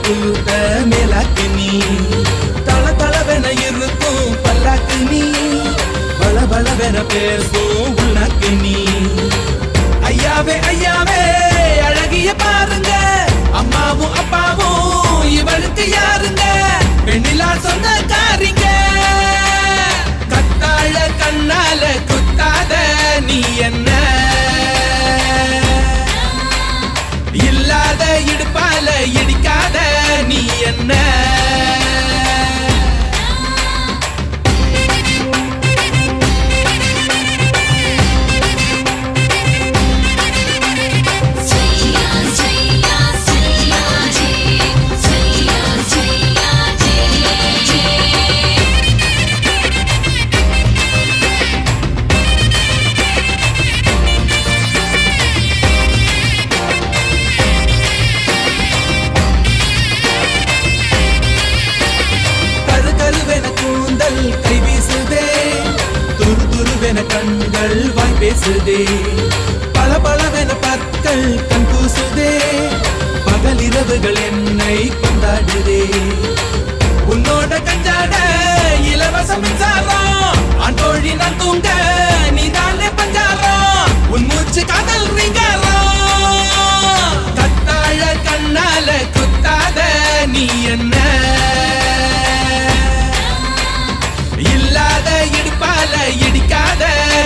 பூத்த மேலாக்கு நீ தள தளவென இருக்கும் பல்லாக்கு நீ பல பலவென பேசும் உள்நாக்கு நீ ஐயாவே ஐயாவே அழகிய பாருங்க அம்மாவும் அப்பாவும் இவளுக்கு யாருங்க பெண்ணிலா சொந்தக்காரிங்க கத்தாழ கண்ணால குத்தாத நீ என்ன இல்லாத இடுப்பால இடிக்காத நீ என்ன கை வீசுதே துரு துருவென கண்கள் வாய் பேசுதே பல பலவென பற்கள் கண் கூசுதே பகலிரவுகள் என்னை கொண்டாடுதே உன்னோட கஞ்சாட இலவச மின்சாரம் ஆண்டோழி நான் தூங்க நீதானே பஞ்சாரம் உன் மூச்சு காதல் ரீங்காரம் கத்தாழ கண்ணால குத்தாத நீ என்ன இல்லாத இடுப்பால இடிக்காத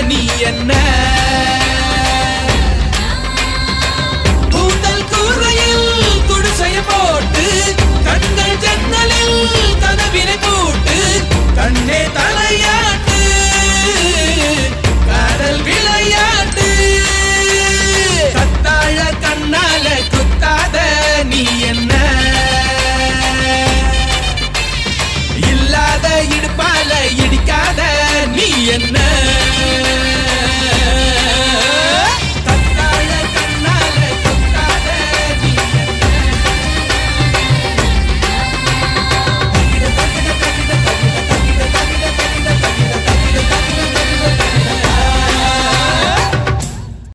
நீ என்ன கூந்தல் கூரையில் குடிசைய போட்டு கண்கள் ஜன்னலில் கதவினை போட்டு கண்ணே தலையாட்டு காதல் விளையாட்டு கத்தாழ கண்ணால குத்தாத நீ என்ன இல்லாத இடுப்பால இடிக்காத நீ என்ன